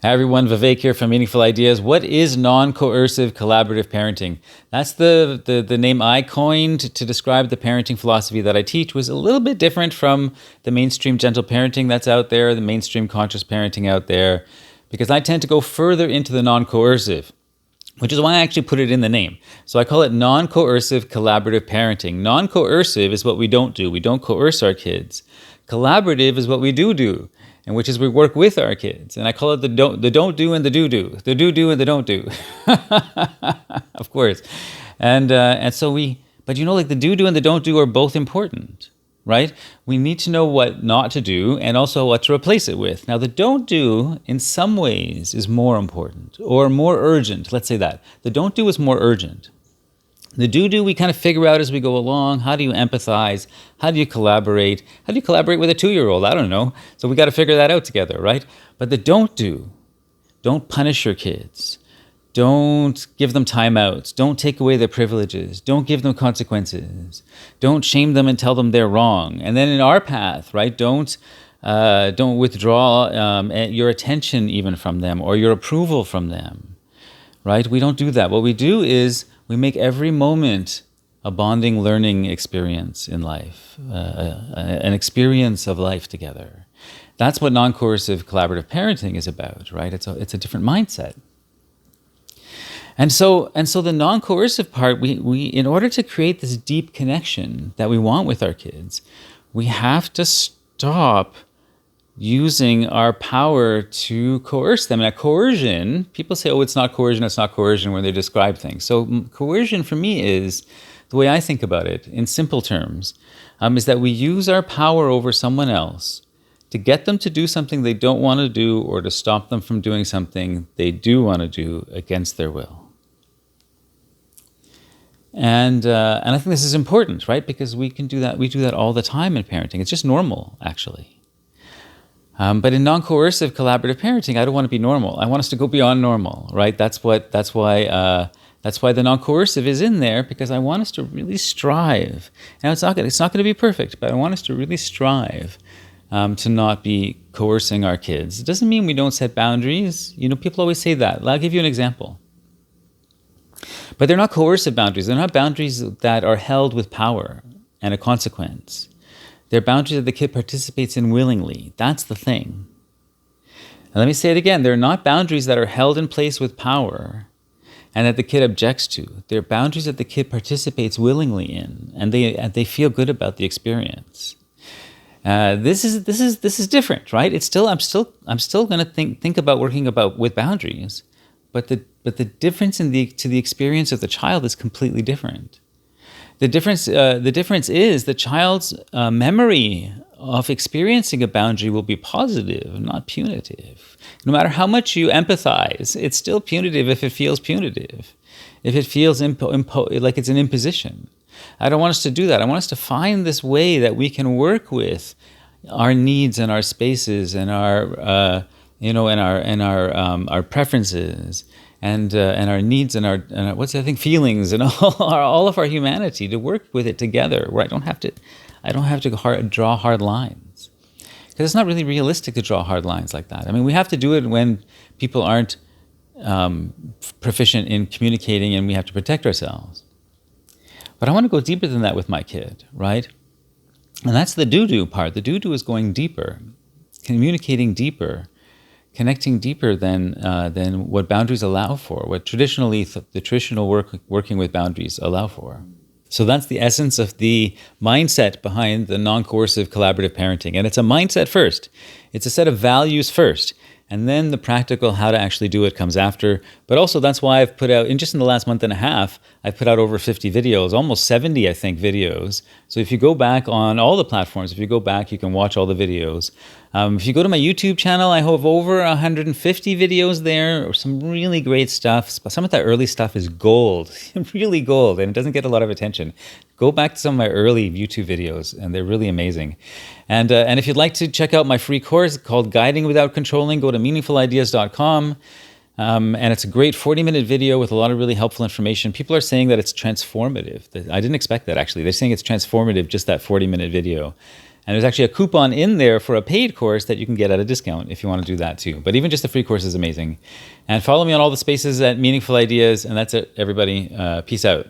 Hi everyone, Vivek here from Meaningful Ideas. What is non-coercive collaborative parenting? That's the name I coined to describe the parenting philosophy that I teach. Was a little bit different from the mainstream gentle parenting that's out there, the mainstream conscious parenting out there, because I tend to go further into the non-coercive, which is why I actually put it in the name. So I call it non-coercive collaborative parenting. Non-coercive is what we don't do. We don't coerce our kids. Collaborative is what we do. And which is we work with our kids. And I call it the don't do and the do. The do and the don't do. Of course. And so but like the do and the don't do are both important, right? We need to know what not to do and also what to replace it with. Now the don't do in some ways is more important or more urgent. Let's say that. The don't do is more urgent. The do we kind of figure out as we go along. How do you empathize? How do you collaborate? How do you collaborate with a 2-year-old? I don't know. So we got to figure that out together, right? But the don't punish your kids. Don't give them timeouts. Don't take away their privileges. Don't give them consequences. Don't shame them and tell them they're wrong. And then in our path, right? Don't withdraw your attention even from them or your approval from them, right? We don't do that. What we do is we make every moment a bonding, learning experience in life, an experience of life together. That's what non-coercive collaborative parenting is about, right? It's a different mindset. And so the non-coercive part, we in order to create this deep connection that we want with our kids, we have to stop using our power to coerce them. Now, coercion, people say, oh, it's not coercion when they describe things. So coercion for me is, the way I think about it, in simple terms, is that we use our power over someone else to get them to do something they don't want to do or to stop them from doing something they do want to do against their will. And I think this is important, right? Because we can do that. We do that all the time in parenting. It's just normal, actually. But in non-coercive collaborative parenting, I don't want to be normal. I want us to go beyond normal, right? That's why the non-coercive is in there, because I want us to really strive. Now it's not going to be perfect, but I want us to really strive to not be coercing our kids. It doesn't mean we don't set boundaries. People always say that. I'll give you an example. But they're not coercive boundaries. They're not boundaries that are held with power and a consequence. They're boundaries that the kid participates in willingly. That's the thing. And let me say it again. They're not boundaries that are held in place with power and that the kid objects to. They're boundaries that the kid participates willingly in, and they feel good about the experience. This is different, right? I'm still going to think about working with boundaries, but the difference to the experience of the child is completely different. The difference is the child's memory of experiencing a boundary will be positive, not punitive. No matter how much you empathize, it's still punitive if it feels punitive, if it feels like it's an imposition. I don't want us to do that. I want us to find this way that we can work with our needs and our spaces and our preferences. And our needs and our feelings and all of our humanity, to work with it together, where I don't have to draw hard lines, because it's not really realistic to draw hard lines like that. I mean, we have to do it when people aren't proficient in communicating, and we have to protect ourselves. But I want to go deeper than that with my kid, right? And that's the do part. The do is going deeper, communicating deeper, connecting deeper than what boundaries allow for, what traditionally the traditional working with boundaries allow for. So that's the essence of the mindset behind the non-coercive collaborative parenting. And it's a mindset first. It's a set of values first. And then the practical how to actually do it comes after. But also that's why I've put out, in the last month and a half, I've put out over 50 videos, almost 70, I think, videos. So if you go back on all the platforms, you can watch all the videos. If you go to my YouTube channel, I have over 150 videos there, some really great stuff. Some of that early stuff is gold, really gold, and it doesn't get a lot of attention. Go back to some of my early YouTube videos, and they're really amazing. And if you'd like to check out my free course called Guiding Without Controlling, go to meaningfulideas.com. And it's a great 40-minute video with a lot of really helpful information. People are saying that it's transformative. I didn't expect that, actually. They're saying it's transformative, just that 40-minute video. And there's actually a coupon in there for a paid course that you can get at a discount if you want to do that too. But even just the free course is amazing. And follow me on all the spaces at Meaningful Ideas. And that's it, everybody. Peace out.